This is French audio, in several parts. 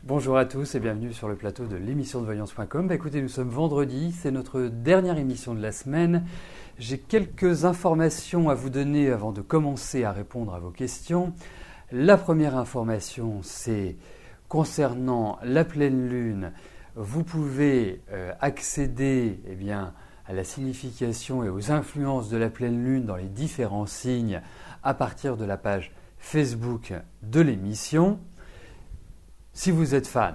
Bonjour à tous et bienvenue sur le plateau de l'émission de voyance.com. Écoutez, nous sommes vendredi, c'est notre dernière émission de la semaine. J'ai quelques informations à vous donner avant de commencer à répondre à vos questions. La première information, c'est concernant la pleine lune. Vous pouvez accéder à la signification et aux influences de la pleine lune dans les différents signes à partir de la page Facebook de l'émission. Si vous êtes fan,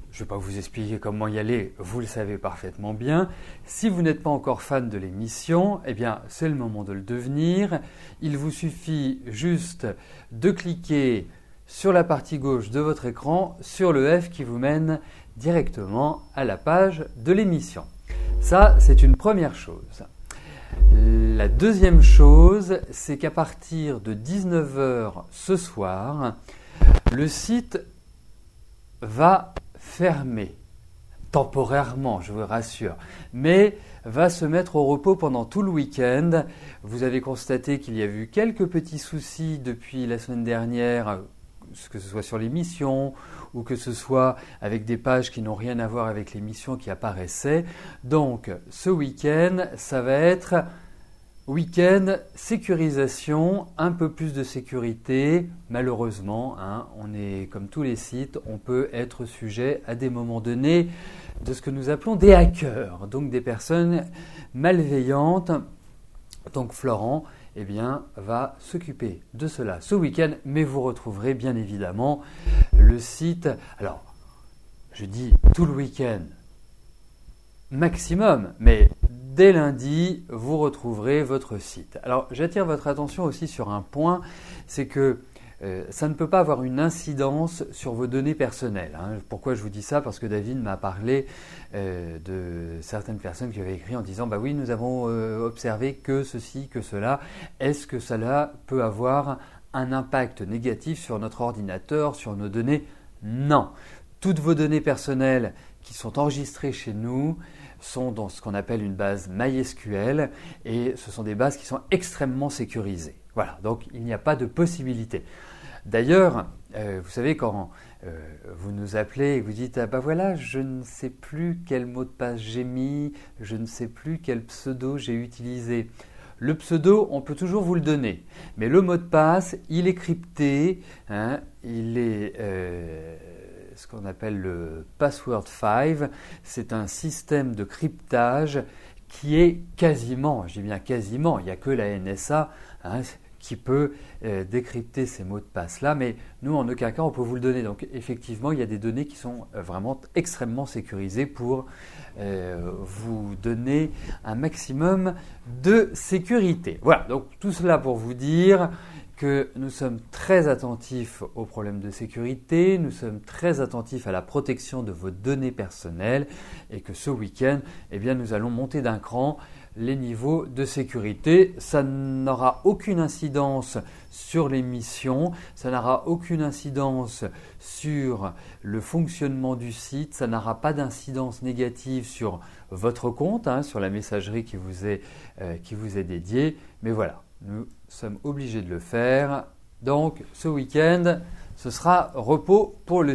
je ne vais pas vous expliquer comment y aller, vous le savez parfaitement bien. Si vous n'êtes pas encore fan de l'émission, c'est le moment de le devenir. Il vous suffit juste de cliquer sur la partie gauche de votre écran, sur le F qui vous mène directement à la page de l'émission. Ça, c'est une première chose. La deuxième chose, c'est qu'à partir de 19h ce soir, le site va fermer, temporairement, je vous rassure, mais va se mettre au repos pendant tout le week-end. Vous avez constaté qu'il y a eu quelques petits soucis depuis la semaine dernière, que ce soit sur l'émission ou que ce soit avec des pages qui n'ont rien à voir avec l'émission qui apparaissaient. Donc, ce week-end, ça va être week-end sécurisation, un peu plus de sécurité. Malheureusement, on est comme tous les sites, on peut être sujet à des moments donnés de ce que nous appelons des hackers, donc des personnes malveillantes. Donc Florent va s'occuper de cela ce week-end, mais vous retrouverez bien évidemment le site. Alors, je dis tout le week-end maximum, mais dès lundi, vous retrouverez votre site. Alors, j'attire votre attention aussi sur un point, c'est que ça ne peut pas avoir une incidence sur vos données personnelles. Pourquoi je vous dis ça? Parce que David m'a parlé de certaines personnes qui avaient écrit en disant « Bah oui, nous avons observé que ceci, que cela. Est-ce que cela peut avoir un impact négatif sur notre ordinateur, sur nos données ?» Non. Toutes vos données personnelles qui sont enregistrées chez nous sont dans ce qu'on appelle une base MySQL et ce sont des bases qui sont extrêmement sécurisées. Voilà, donc il n'y a pas de possibilité. D'ailleurs, vous savez quand vous nous appelez et que vous dites « Ah bah voilà, je ne sais plus quel mot de passe j'ai mis, je ne sais plus quel pseudo j'ai utilisé ». Le pseudo, on peut toujours vous le donner, mais le mot de passe, il est crypté, il est ce qu'on appelle le Password 5. C'est un système de cryptage qui est quasiment, je dis bien quasiment, il n'y a que la NSA qui peut décrypter ces mots de passe-là, mais nous, en aucun cas, on peut vous le donner. Donc, effectivement, il y a des données qui sont vraiment extrêmement sécurisées pour vous donner un maximum de sécurité. Voilà, donc tout cela pour vous dire que nous sommes très attentifs aux problèmes de sécurité, nous sommes très attentifs à la protection de vos données personnelles et que ce week-end, nous allons monter d'un cran les niveaux de sécurité. Ça n'aura aucune incidence sur l'émission, ça n'aura aucune incidence sur le fonctionnement du site, ça n'aura pas d'incidence négative sur votre compte, sur la messagerie qui vous est dédiée. Mais voilà, nous sommes obligés de le faire. Donc ce week-end, ce sera repos pour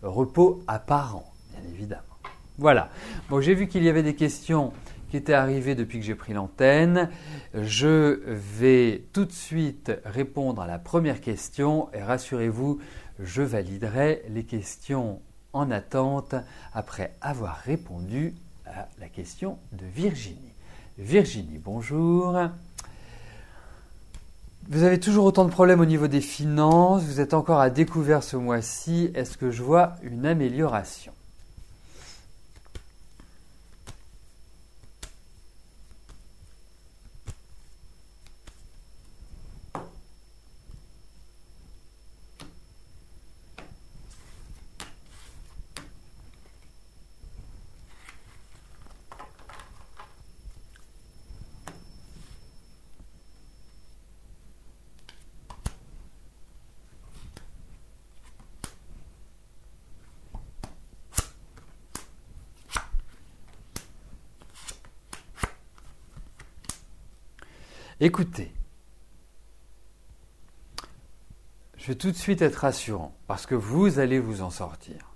repos apparent, bien évidemment. Voilà. Bon, j'ai vu qu'il y avait des questions qui étaient arrivées depuis que j'ai pris l'antenne. Je vais tout de suite répondre à la première question et rassurez-vous, je validerai les questions en attente après avoir répondu à la question de Virginie. Virginie, bonjour. Vous avez toujours autant de problèmes au niveau des finances, vous êtes encore à découvert ce mois-ci. Est-ce que je vois une amélioration ? Écoutez, je vais tout de suite être rassurant parce que vous allez vous en sortir.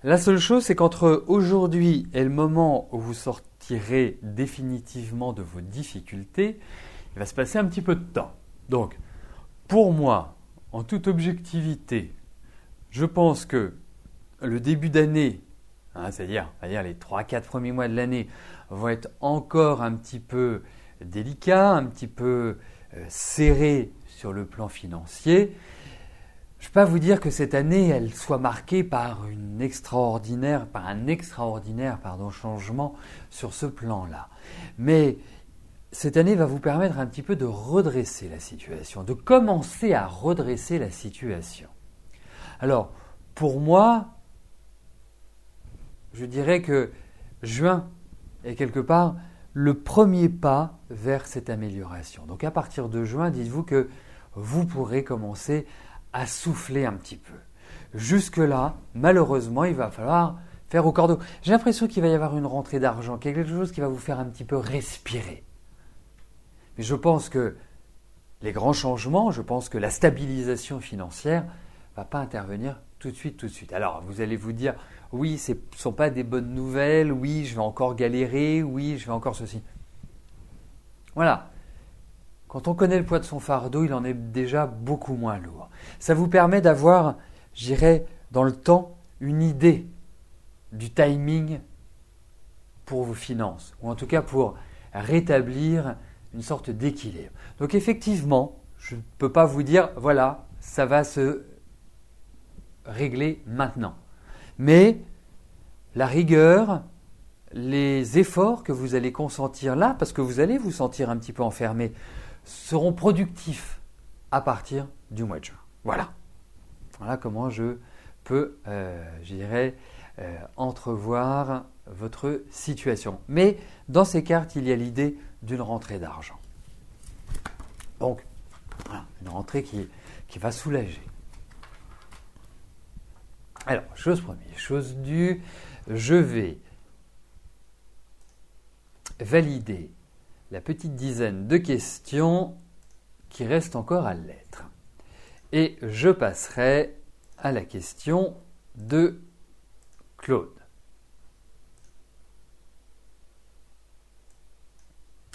La seule chose, c'est qu'entre aujourd'hui et le moment où vous sortirez définitivement de vos difficultés, il va se passer un petit peu de temps. Donc, pour moi, en toute objectivité, je pense que le début d'année, c'est-à-dire on va dire les 3-4 premiers mois de l'année, vont être encore un petit peu délicats, un petit peu serrés sur le plan financier. Je ne peux pas vous dire que cette année, elle soit marquée par un extraordinaire changement sur ce plan-là. Mais cette année va vous permettre un petit peu de redresser la situation, de commencer à redresser la situation. Alors, pour moi, je dirais que juin est quelque part le premier pas vers cette amélioration. Donc à partir de juin, dites-vous que vous pourrez commencer à souffler un petit peu. Jusque-là, malheureusement, il va falloir faire au cordeau. J'ai l'impression qu'il va y avoir une rentrée d'argent, quelque chose qui va vous faire un petit peu respirer. Mais je pense que les grands changements, je pense que la stabilisation financière ne va pas intervenir tout de suite. Alors, vous allez vous dire, oui, ce ne sont pas des bonnes nouvelles, oui, je vais encore galérer, oui, je vais encore ceci. Voilà. Quand on connaît le poids de son fardeau, il en est déjà beaucoup moins lourd. Ça vous permet d'avoir, je dirais, dans le temps, une idée du timing pour vos finances, ou en tout cas pour rétablir une sorte d'équilibre. Donc effectivement, je ne peux pas vous dire, voilà, ça va se régler maintenant. Mais la rigueur, les efforts que vous allez consentir là, parce que vous allez vous sentir un petit peu enfermé, seront productifs à partir du mois de juin. Voilà. Voilà comment je peux, entrevoir votre situation. Mais dans ces cartes, il y a l'idée d'une rentrée d'argent. Donc, voilà, une rentrée qui va soulager. Alors, chose première, chose due, je vais valider la petite dizaine de questions qui restent encore à l'être. Et je passerai à la question de Claude.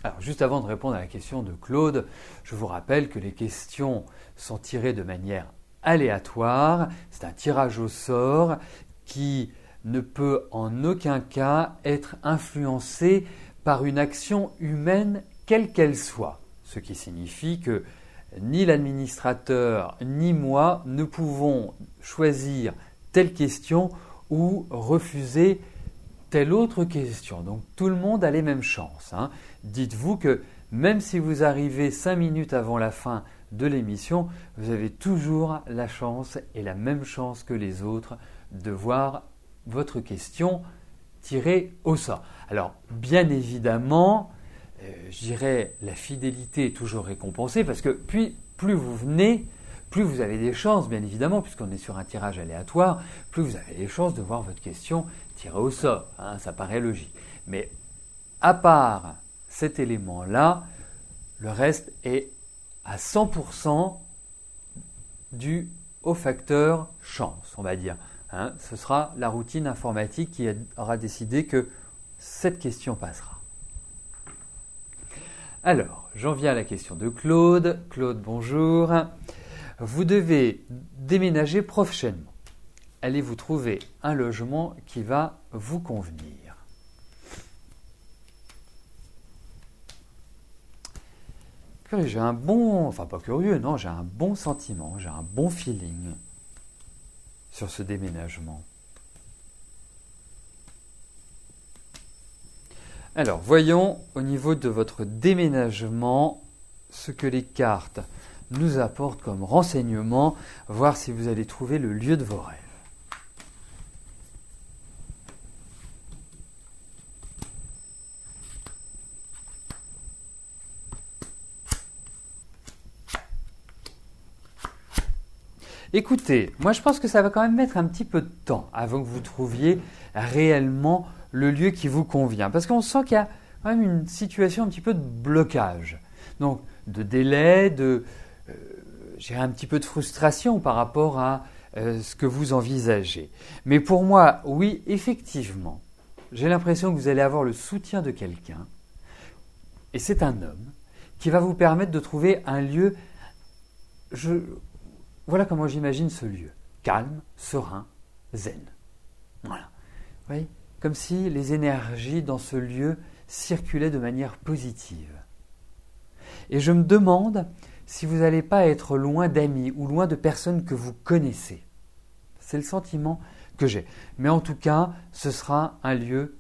Alors, juste avant de répondre à la question de Claude, je vous rappelle que les questions sont tirées de manière aléatoire. C'est un tirage au sort qui ne peut en aucun cas être influencé par une action humaine quelle qu'elle soit. Ce qui signifie que ni l'administrateur ni moi ne pouvons choisir telle question ou refuser telle autre question. Donc tout le monde a les mêmes chances. Dites-vous que même si vous arrivez 5 minutes avant la fin de l'émission, vous avez toujours la chance et la même chance que les autres de voir votre question tirée au sort. Alors bien évidemment, je dirais la fidélité est toujours récompensée parce que plus vous venez, plus vous avez des chances, bien évidemment, puisqu'on est sur un tirage aléatoire, plus vous avez des chances de voir votre question tirée au sort. Ça paraît logique. Mais à part cet élément-là, le reste est à 100% dû au facteur chance, on va dire. Ce sera la routine informatique qui aura décidé que cette question passera. Alors, j'en viens à la question de Claude. Claude, bonjour. Vous devez déménager prochainement. Allez-vous trouver un logement qui va vous convenir? Curieux, j'ai un bon, enfin pas curieux, non, j'ai un bon sentiment, j'ai un bon feeling sur ce déménagement. Alors, voyons au niveau de votre déménagement ce que les cartes nous apportent comme renseignement, voir si vous allez trouver le lieu de vos rêves. Écoutez, moi je pense que ça va quand même mettre un petit peu de temps avant que vous trouviez réellement le lieu qui vous convient. Parce qu'on sent qu'il y a quand même une situation un petit peu de blocage. Donc de délai, j'ai un petit peu de frustration par rapport à ce que vous envisagez. Mais pour moi, oui, effectivement, j'ai l'impression que vous allez avoir le soutien de quelqu'un, et c'est un homme, qui va vous permettre de trouver un lieu. Voilà comment j'imagine ce lieu. Calme, serein, zen. Voilà. Vous voyez ? Comme si les énergies dans ce lieu circulaient de manière positive. Et je me demande si vous n'allez pas être loin d'amis ou loin de personnes que vous connaissez. C'est le sentiment que j'ai. Mais en tout cas, ce sera un lieu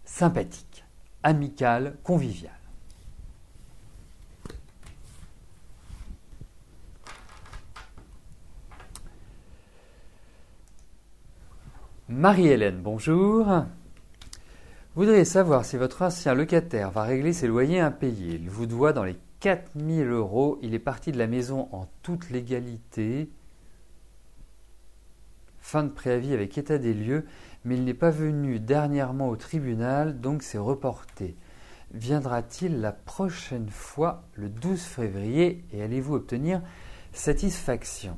sympathique, amical, convivial. Marie-Hélène, bonjour. Vous voudriez savoir si votre ancien locataire va régler ses loyers impayés. Il vous doit dans les 4 000 €. Il est parti de la maison en toute légalité. Fin de préavis avec état des lieux, mais il n'est pas venu dernièrement au tribunal, donc c'est reporté. Viendra-t-il la prochaine fois, le 12 février, et allez-vous obtenir satisfaction ?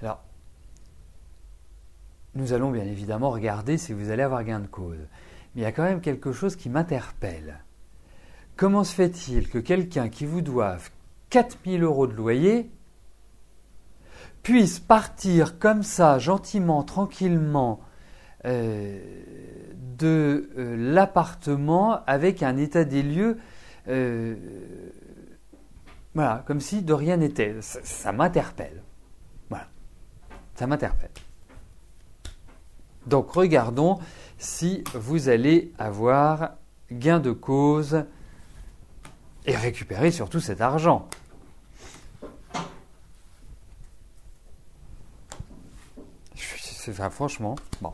Alors, nous allons bien évidemment regarder si vous allez avoir gain de cause. Mais il y a quand même quelque chose qui m'interpelle. Comment se fait-il que quelqu'un qui vous doive 4 000 € de loyer puisse partir comme ça, gentiment, tranquillement, de l'appartement avec un état des lieux, voilà, comme si de rien n'était. Ça m'interpelle. Voilà, ça m'interpelle. Donc regardons si vous allez avoir gain de cause et récupérer surtout cet argent. Enfin, franchement, bon.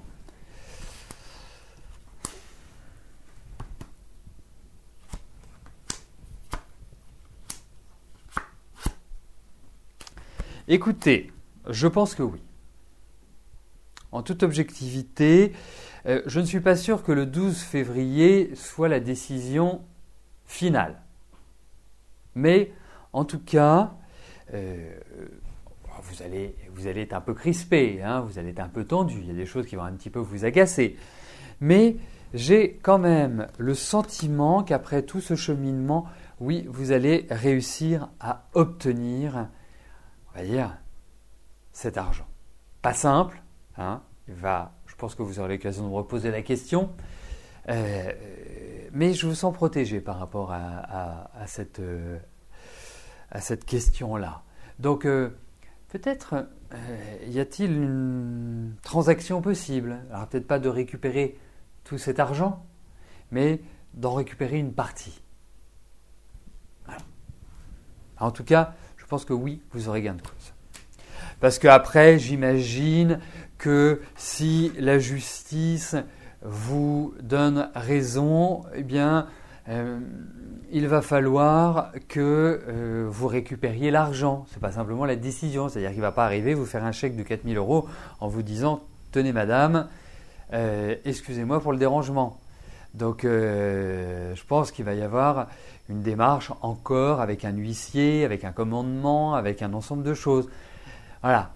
Écoutez, je pense que oui. En toute objectivité, je ne suis pas sûr que le 12 février soit la décision finale. Mais en tout cas, vous allez être un peu crispé, hein, vous allez être un peu tendu, il y a des choses qui vont un petit peu vous agacer. Mais j'ai quand même le sentiment qu'après tout ce cheminement, oui, vous allez réussir à obtenir, on va dire, cet argent. Pas simple, hein, je pense que vous aurez l'occasion de me reposer la question, mais je vous sens protégé par rapport à cette question-là. Donc, peut-être y a-t-il une transaction possible. Alors, peut-être pas de récupérer tout cet argent, mais d'en récupérer une partie. Voilà. En tout cas, je pense que oui, vous aurez gain de cause. Parce qu'après, j'imagine que si la justice vous donne raison, eh bien, il va falloir que vous récupériez l'argent. Ce n'est pas simplement la décision. C'est-à-dire qu'il ne va pas arriver vous faire un chèque de 4 000 € en vous disant « Tenez madame, excusez-moi pour le dérangement ». Donc, je pense qu'il va y avoir une démarche encore avec un huissier, avec un commandement, avec un ensemble de choses. Voilà.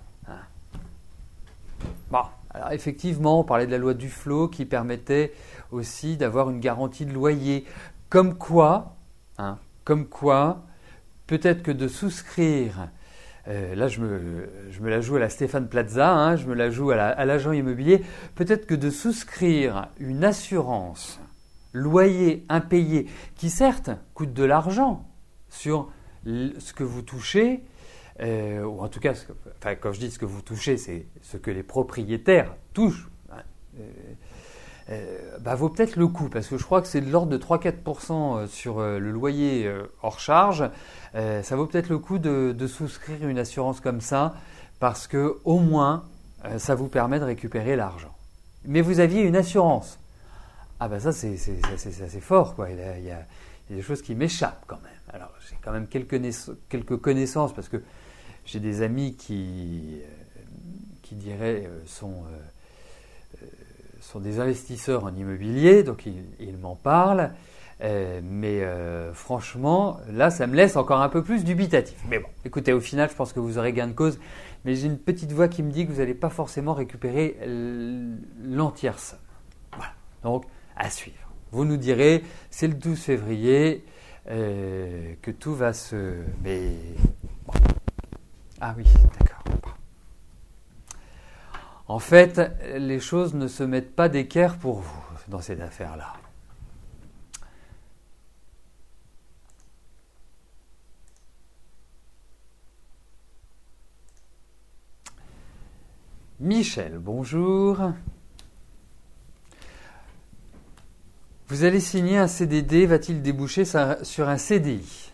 Bon, alors effectivement, on parlait de la loi Duflot qui permettait aussi d'avoir une garantie de loyer. Comme quoi, peut-être que de souscrire, là je me la joue à la Stéphane Plaza, hein, je me la joue à l'agent immobilier, peut-être que de souscrire une assurance loyer impayé, qui certes coûte de l'argent sur ce que vous touchez, ou en tout cas, quand je dis ce que vous touchez, c'est ce que les propriétaires touchent, vaut peut-être le coup, parce que je crois que c'est de l'ordre de 3-4% sur le loyer hors charge. Ça vaut peut-être le coup de souscrire une assurance comme ça, parce que au moins, ça vous permet de récupérer l'argent. Mais vous aviez une assurance. Ah ben ça, c'est assez fort, quoi. Il y a des choses qui m'échappent quand même. Alors, j'ai quand même quelques connaissances, parce que j'ai des amis qui diraient, sont des investisseurs en immobilier, donc ils m'en parlent. Mais franchement, là, ça me laisse encore un peu plus dubitatif. Mais bon, écoutez, au final, je pense que vous aurez gain de cause. Mais j'ai une petite voix qui me dit que vous n'allez pas forcément récupérer l'entière somme. Voilà, donc à suivre. Vous nous direz, c'est le 12 février, que tout va se... Mais... Bon. Ah oui, d'accord. En fait, les choses ne se mettent pas d'équerre pour vous dans cette affaire-là. Michel, bonjour. Vous allez signer un CDD, va-t-il déboucher sur un CDI ?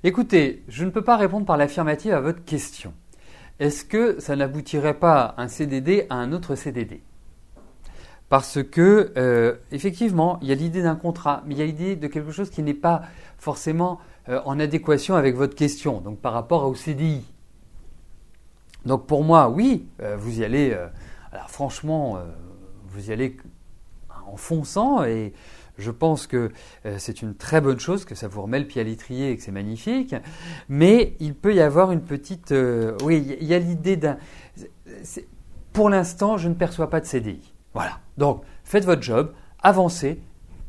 Écoutez, je ne peux pas répondre par l'affirmative à votre question. Est-ce que ça n'aboutirait pas un CDD à un autre CDD ? Parce que, effectivement, il y a l'idée d'un contrat, mais il y a l'idée de quelque chose qui n'est pas forcément en adéquation avec votre question, donc par rapport au CDI. Donc pour moi, oui, vous y allez, alors franchement, vous y allez en fonçant et je pense que c'est une très bonne chose, que ça vous remet le pied à l'étrier et que c'est magnifique. Mais il peut y avoir une petite... oui, il y a l'idée d'un... Pour l'instant, je ne perçois pas de CDI. Voilà. Donc, faites votre job, avancez,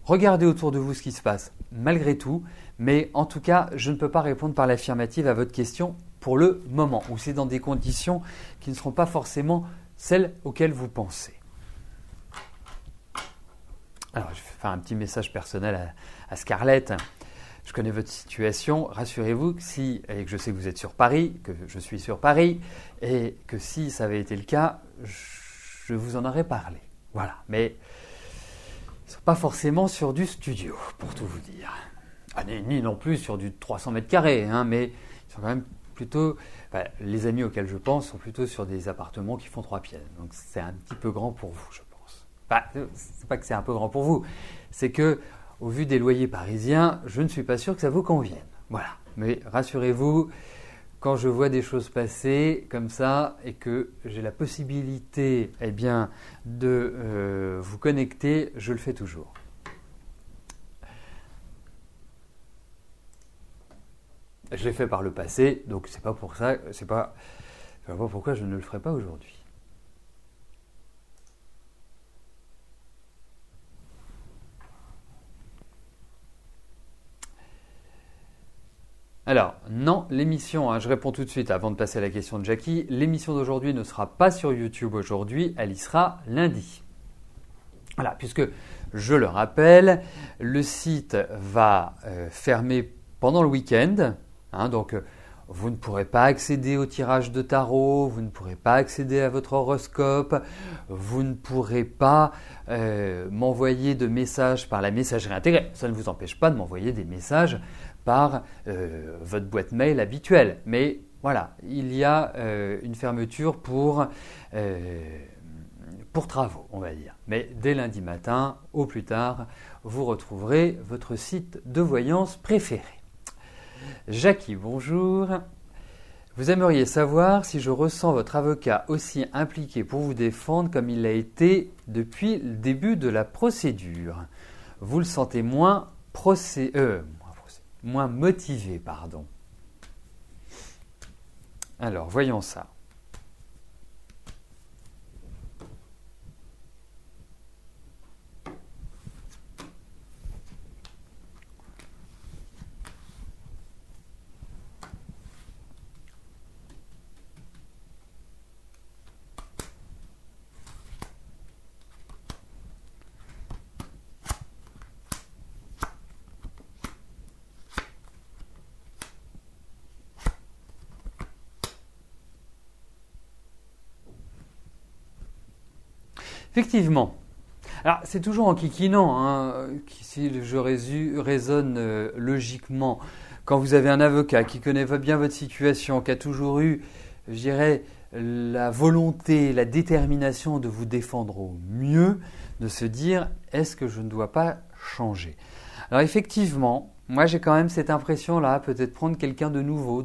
regardez autour de vous ce qui se passe malgré tout. Mais en tout cas, je ne peux pas répondre par l'affirmative à votre question pour le moment, où c'est dans des conditions qui ne seront pas forcément celles auxquelles vous pensez. Alors, je vais faire un petit message personnel à Scarlett. Je connais votre situation. Rassurez-vous que si, et que je sais que vous êtes sur Paris, que je suis sur Paris, et que si ça avait été le cas, je vous en aurais parlé. Voilà. Mais ils ne sont pas forcément sur du studio, pour tout vous dire. Ah, ni non plus sur du 300 mètres carrés, hein, mais ils sont quand même plutôt... les amis auxquels je pense sont plutôt sur des appartements qui font 3 pièces. Donc, c'est un petit peu grand pour vous, je pense. C'est pas que c'est un peu grand pour vous, c'est que au vu des loyers parisiens, je ne suis pas sûr que ça vous convienne. Voilà. Mais rassurez-vous, quand je vois des choses passer comme ça et que j'ai la possibilité, de vous connecter, je le fais toujours. Je l'ai fait par le passé, donc c'est pas pour ça, c'est pas pourquoi je ne le ferai pas aujourd'hui. Alors, non, l'émission, je réponds tout de suite avant de passer à la question de Jackie, l'émission d'aujourd'hui ne sera pas sur YouTube aujourd'hui, elle y sera lundi. Voilà, puisque, je le rappelle, le site va fermer pendant le week-end, donc vous ne pourrez pas accéder au tirage de tarot, vous ne pourrez pas accéder à votre horoscope, vous ne pourrez pas m'envoyer de messages par la messagerie intégrée. Ça ne vous empêche pas de m'envoyer des messages par votre boîte mail habituelle. Mais voilà, il y a une fermeture pour travaux, on va dire. Mais dès lundi matin, au plus tard, vous retrouverez votre site de voyance préféré. Jackie, bonjour. Vous aimeriez savoir si je ressens votre avocat aussi impliqué pour vous défendre comme il l'a été depuis le début de la procédure. Vous le sentez moins motivé, pardon. Alors, voyons ça. Effectivement. Alors, c'est toujours en kikinant, hein, si je raisonne logiquement. Quand vous avez un avocat qui connaît bien votre situation, qui a toujours eu, je dirais, la volonté, la détermination de vous défendre au mieux, de se dire « est-ce que je ne dois pas changer ?» Alors effectivement, moi j'ai quand même cette impression-là, peut-être prendre quelqu'un de nouveau.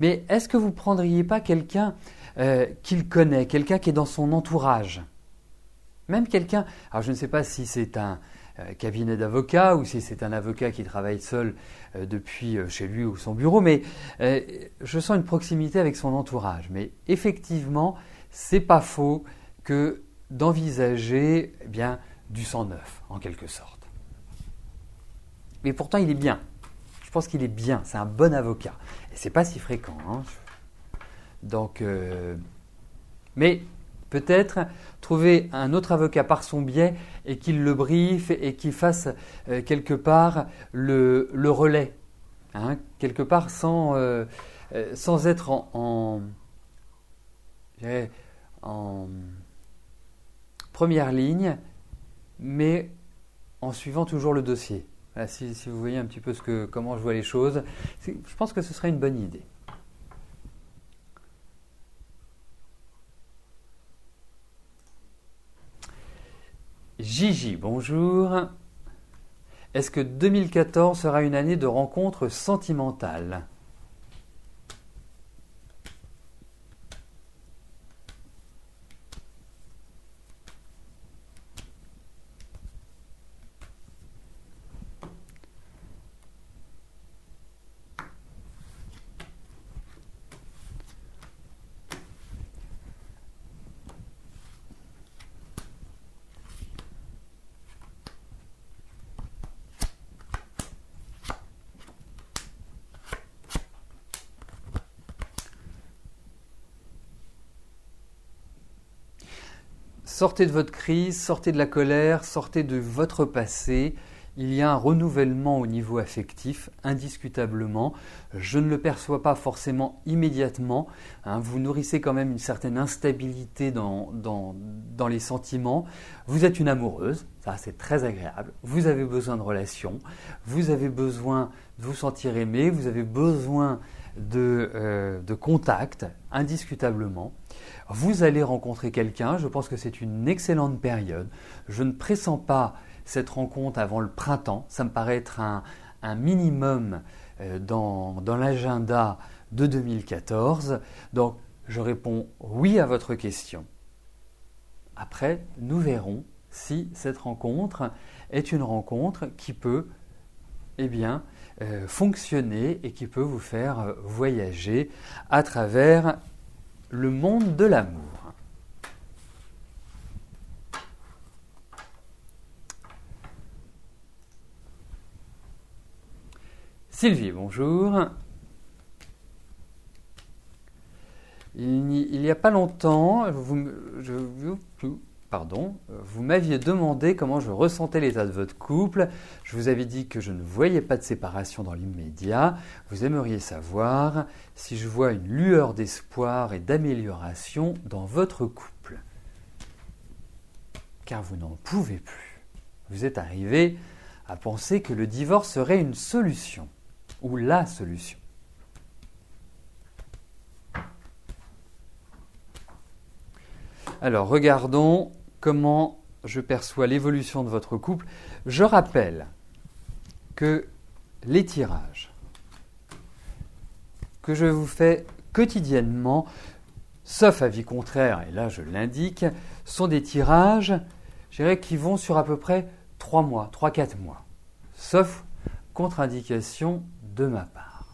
Mais est-ce que vous ne prendriez pas quelqu'un qu'il connaît, quelqu'un qui est dans son entourage ? Même quelqu'un, alors je ne sais pas si c'est un cabinet d'avocats ou si c'est un avocat qui travaille seul depuis chez lui ou son bureau, mais je sens une proximité avec son entourage. Mais effectivement, c'est pas faux que d'envisager du sang neuf, en quelque sorte. Mais pourtant, il est bien. Je pense qu'il est bien. C'est un bon avocat. Et c'est pas si fréquent. Hein. Donc, mais peut-être trouver un autre avocat par son biais et qu'il le briefe et qu'il fasse quelque part le relais. Hein, quelque part sans être en première ligne, mais en suivant toujours le dossier. Voilà, si vous voyez un petit peu comment je vois les choses, je pense que ce serait une bonne idée. Gigi, bonjour. Est-ce que 2014 sera une année de rencontres sentimentales ? Sortez de votre crise, sortez de la colère, sortez de votre passé. Il y a un renouvellement au niveau affectif, indiscutablement. Je ne le perçois pas forcément immédiatement. Hein, vous nourrissez quand même une certaine instabilité dans les sentiments. Vous êtes une amoureuse, ça c'est très agréable. Vous avez besoin de relations, vous avez besoin de vous sentir aimé, vous avez besoin de contact, indiscutablement. Vous allez rencontrer quelqu'un, je pense que c'est une excellente période. Je ne pressens pas cette rencontre avant le printemps, ça me paraît être un minimum dans l'agenda de 2014. Donc je réponds oui à votre question. Après, nous verrons si cette rencontre est une rencontre qui peut fonctionner et qui peut vous faire voyager à travers le monde de l'amour. Sylvie, bonjour. Il n'y a pas longtemps, vous m'aviez demandé comment je ressentais l'état de votre couple. Je vous avais dit que je ne voyais pas de séparation dans l'immédiat. Vous aimeriez savoir si je vois une lueur d'espoir et d'amélioration dans votre couple. Car vous n'en pouvez plus. Vous êtes arrivé à penser que le divorce serait une solution, ou la solution. Alors, regardons comment je perçois l'évolution de votre couple. Je rappelle que les tirages que je vous fais quotidiennement, sauf avis contraire, et là je l'indique, sont des tirages, je dirais, qui vont sur à peu près 3 mois, 3-4 mois, sauf contre-indication de ma part.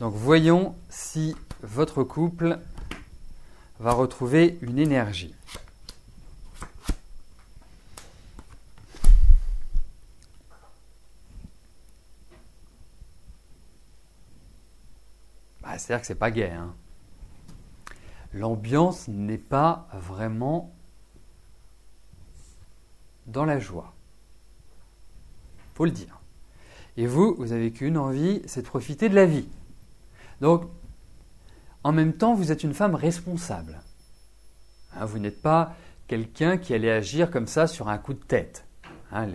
Donc voyons si votre couple va retrouver une énergie. C'est-à-dire que c'est pas gai. Hein. L'ambiance n'est pas vraiment dans la joie. Faut le dire. Et vous avez qu'une envie, c'est de profiter de la vie. Donc, en même temps, vous êtes une femme responsable. Hein, vous n'êtes pas quelqu'un qui allait agir comme ça sur un coup de tête. Hein,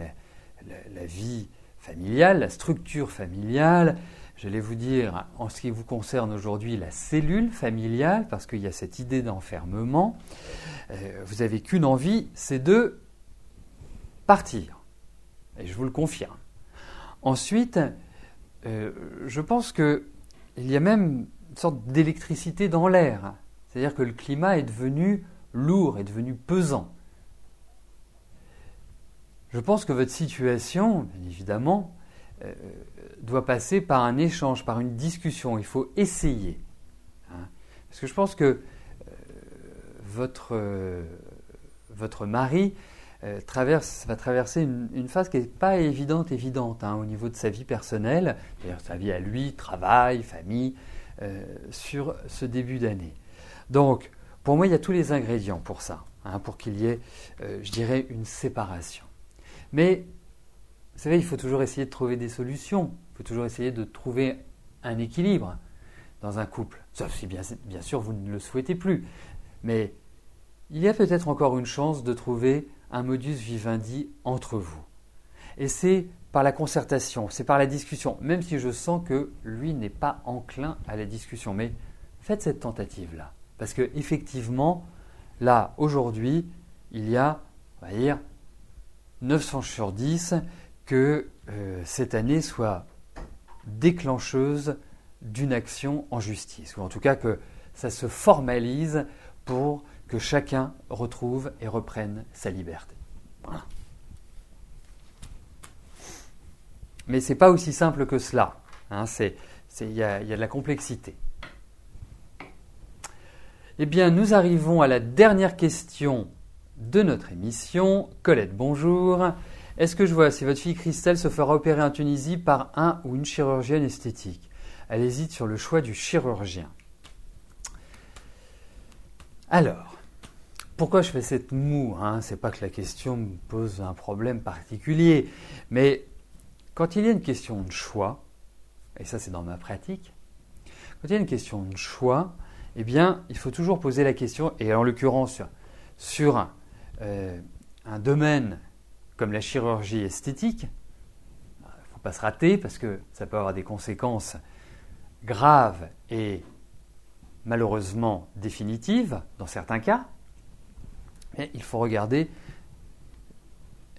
la vie familiale, la structure familiale, j'allais vous dire, en ce qui vous concerne aujourd'hui, la cellule familiale, parce qu'il y a cette idée d'enfermement, vous n'avez qu'une envie, c'est de partir. Et je vous le confirme. Ensuite, je pense qu'il y a même une sorte d'électricité dans l'air. C'est-à-dire que le climat est devenu lourd, est devenu pesant. Je pense que votre situation, bien évidemment, doit passer par un échange, par une discussion. Il faut essayer. Hein. Parce que je pense que votre mari va traverser une phase qui n'est pas évidente hein, au niveau de sa vie personnelle, c'est-à-dire sa vie à lui, travail, famille, sur ce début d'année. Donc, pour moi, il y a tous les ingrédients pour ça, hein, pour qu'il y ait, je dirais, une séparation. Mais, vous savez, il faut toujours essayer de trouver des solutions, il faut toujours essayer de trouver un équilibre dans un couple, sauf si bien sûr vous ne le souhaitez plus. Mais il y a peut-être encore une chance de trouver un modus vivendi entre vous. Et c'est par la concertation, c'est par la discussion, même si je sens que lui n'est pas enclin à la discussion. Mais faites cette tentative-là. Parce qu'effectivement, là, aujourd'hui, il y a, on va dire, 9 chances sur 10 que cette année soit déclencheuse d'une action en justice. Ou en tout cas que ça se formalise pour que chacun retrouve et reprenne sa liberté. Voilà. Mais ce n'est pas aussi simple que cela. Hein, il y a de la complexité. Eh bien, nous arrivons à la dernière question de notre émission. Colette, bonjour. Est-ce que je vois si votre fille Christelle se fera opérer en Tunisie par un ou une chirurgienne esthétique? Elle hésite sur le choix du chirurgien. Alors, pourquoi je fais cette moue hein? Ce n'est pas que la question me pose un problème particulier, mais quand il y a une question de choix, et ça c'est dans ma pratique, quand il y a une question de choix, eh bien, il faut toujours poser la question, et en l'occurrence sur un domaine comme la chirurgie esthétique, il ne faut pas se rater parce que ça peut avoir des conséquences graves et malheureusement définitives dans certains cas, mais il faut regarder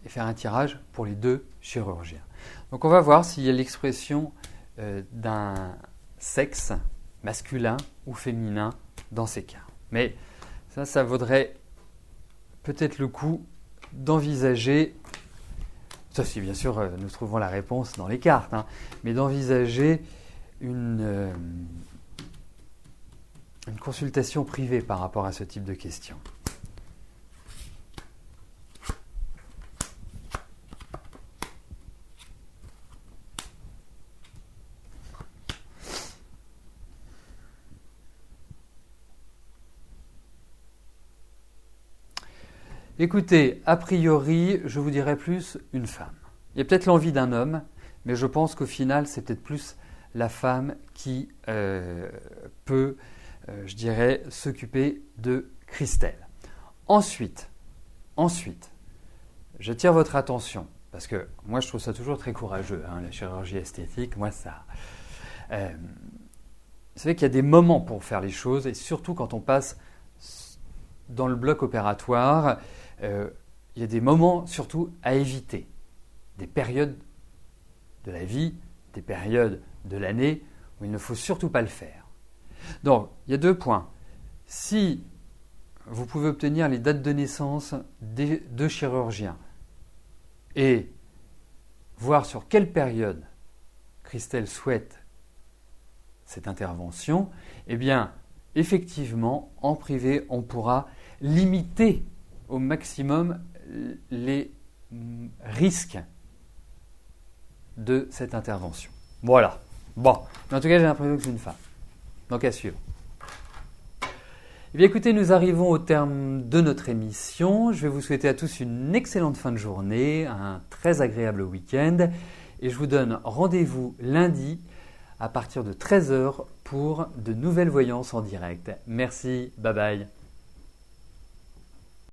et faire un tirage pour les deux chirurgiens. Donc on va voir s'il y a l'expression d'un sexe masculin ou féminin dans ces cas. Mais ça vaudrait peut-être le coup d'envisager, ça si bien sûr nous trouvons la réponse dans les cartes, hein, mais d'envisager une consultation privée par rapport à ce type de questions. Écoutez, a priori, je vous dirais plus une femme. Il y a peut-être l'envie d'un homme, mais je pense qu'au final, c'est peut-être plus la femme qui peut, je dirais, s'occuper de Christelle. Ensuite, j'attire votre attention, parce que moi, je trouve ça toujours très courageux, hein, la chirurgie esthétique. Moi, ça... vous savez qu'il y a des moments pour faire les choses, et surtout quand on passe dans le bloc opératoire, il y a des moments surtout à éviter, des périodes de la vie, des périodes de l'année où il ne faut surtout pas le faire. Donc, il y a 2 points. Si vous pouvez obtenir les dates de naissance des 2 chirurgiens et voir sur quelle période Christelle souhaite cette intervention, eh bien, effectivement, en privé, on pourra limiter au maximum les risques de cette intervention. Voilà. Bon, mais en tout cas, j'ai l'impression que c'est une femme. Donc à suivre. Eh bien écoutez, nous arrivons au terme de notre émission. Je vais vous souhaiter à tous une excellente fin de journée, un très agréable week-end. Et je vous donne rendez-vous lundi à partir de 13h pour de nouvelles voyances en direct. Merci, bye bye.